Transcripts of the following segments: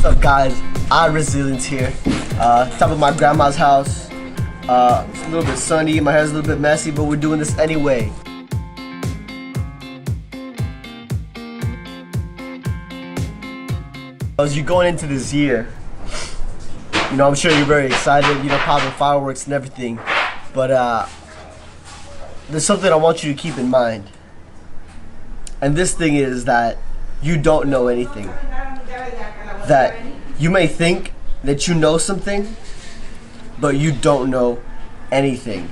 What's up, guys? Resilience here. Top of my grandma's house. It's a little bit sunny, my hair's a little bit messy, but we're doing this anyway. As you're going into this year, you know, I'm sure you're very excited, you know, popping fireworks and everything, but there's something I want you to keep in mind. And this thing is that you don't know anything. That you may think that you know something, but you don't know anything.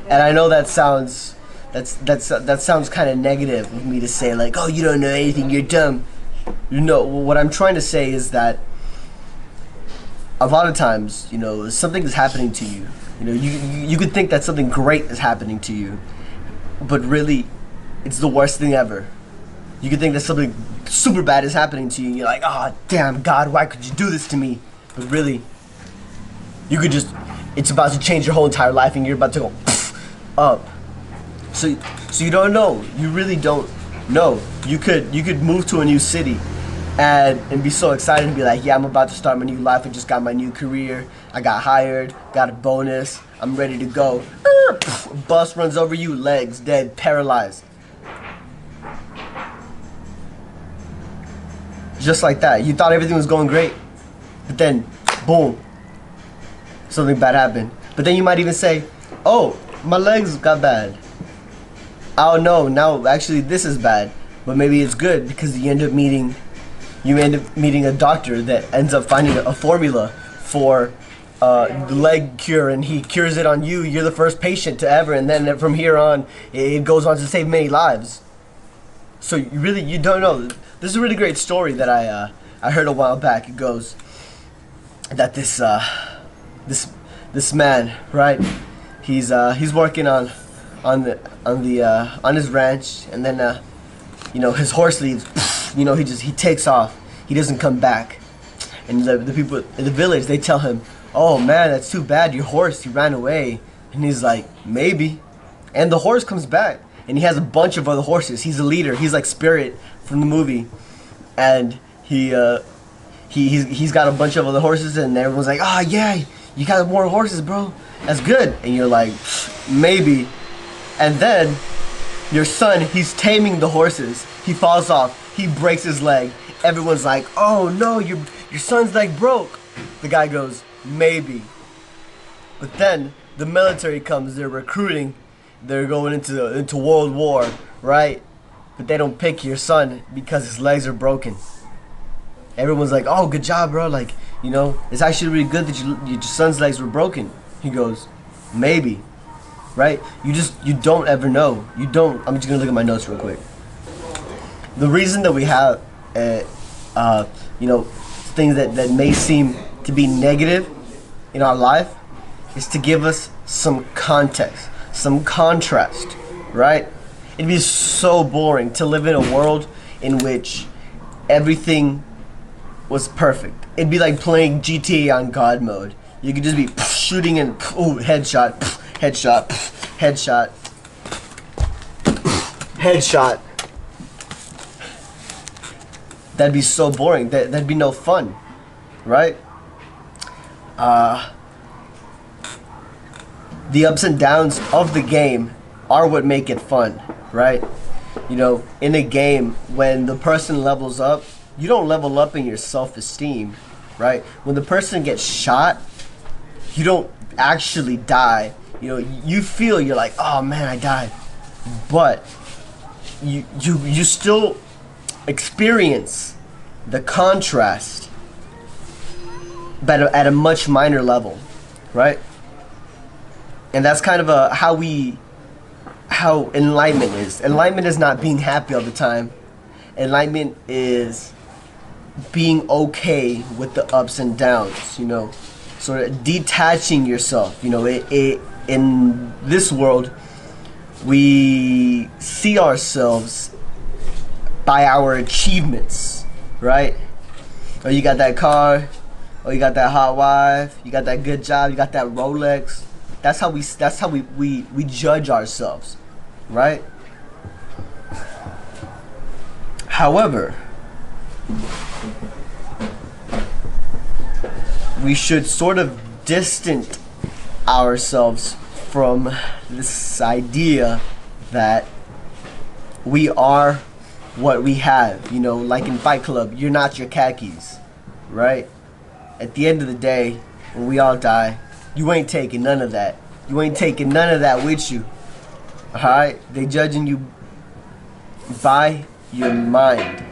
And I know that sounds kind of negative of me to say, like, oh, you don't know anything, you're dumb. You know, what I'm trying to say is that a lot of times, you know, something is happening to you. You know, you could think that something great is happening to you, but really, it's the worst thing ever. You could think that something super bad is happening to you, and you're like, oh, damn, God, why could you do this to me? But really, you could just, it's about to change your whole entire life, and you're about to go up. So you don't know. You really don't know. You could move to a new city and be so excited and be like, yeah, I'm about to start my new life. I just got my new career. I got hired, got a bonus. I'm ready to go. Bus runs over you, legs dead, paralyzed. Just like that. You thought everything was going great, but then, boom, something bad happened. But then you might even say, oh, my legs got bad. Oh no, now actually this is bad. But maybe it's good because you end up meeting a doctor that ends up finding a formula for the leg cure, and he cures it on you. You're the first patient to ever, and then from here on, it goes on to save many lives. So you don't know. This is a really great story that I heard a while back. It goes that this man, right? He's working on his ranch, and then you know, his horse leaves. You know, he takes off. He doesn't come back, and the people in the village, they tell him, oh man, that's too bad, your horse, he ran away. And he's like, maybe. And the horse comes back, and he has a bunch of other horses. He's a leader. He's like Spirit from the movie, and he's got a bunch of other horses, and everyone's like, oh yeah, you got more horses, bro, that's good. And you're like, maybe. And then your son, he's taming the horses. He falls off. He breaks his leg. Everyone's like, oh no, your son's leg broke. The guy goes, maybe. But then the military comes. They're recruiting. They're going into World War, right? But they don't pick your son because his legs are broken. Everyone's like, oh, good job, bro. Like, you know, it's actually really good that your son's legs were broken. He goes, maybe. Right? You don't ever know. You don't. I'm just gonna look at my notes real quick. The reason that we have, you know, things that may seem to be negative in our life is to give us some context, some contrast, right? It'd be so boring to live in a world in which everything was perfect. It'd be like playing GTA on God mode. You could just be shooting and headshot, headshot, headshot, headshot. That'd be so boring. That'd be no fun, right? The ups and downs of the game are what make it fun, right? You know, in a game, when the person levels up, you don't level up in your self-esteem, right? When the person gets shot, you don't actually die. You know, you feel, you're like, oh man, I died. But you still experience the contrast, but at a much minor level, right? And that's kind of how enlightenment is. Enlightenment is not being happy all the time. Enlightenment is being okay with the ups and downs, you know, sort of detaching yourself. You know, in this world, we see ourselves by our achievements, right? Oh, you got that car. Oh, you got that hot wife. You got that good job. You got that Rolex. That's how we judge ourselves, right? However, we should sort of distance ourselves from this idea that we are what we have. You know, like in Fight Club, you're not your khakis, right? At the end of the day, when we all die, you ain't taking none of that. You ain't taking none of that with you. Alright? They judging you by your mind,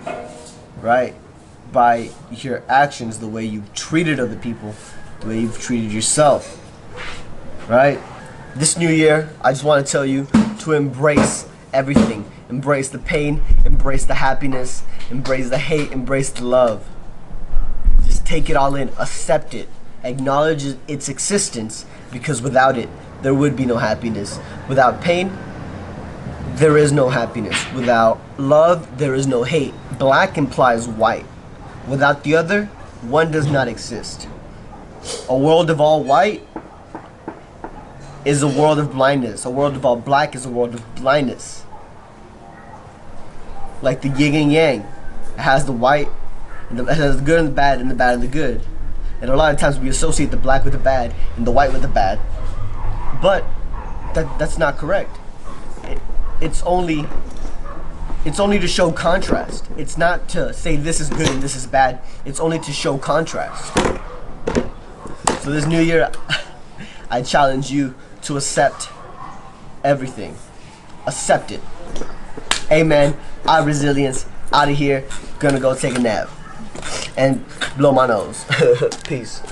right? By your actions, the way you've treated other people, the way you've treated yourself, right? This new year, I just want to tell you to embrace everything. Embrace the pain, embrace the happiness, embrace the hate, embrace the love. Just take it all in, accept it, acknowledge its existence, because without it, there would be no happiness. Without pain, there is no happiness. Without love, there is no hate. Black implies white. Without the other, one does not exist. A world of all white is a world of blindness. A world of all black is a world of blindness. Like the yin and yang. It has the white, it has the good and the bad, and the bad and the good. And a lot of times we associate the black with the bad and the white with the bad. But that's not correct. It's only to show contrast. It's not to say this is good and this is bad. It's only to show contrast. So this new year, I challenge you to accept everything. Accept it. Amen. Our resilience. Out of here. Gonna go take a nap and blow my nose. Peace.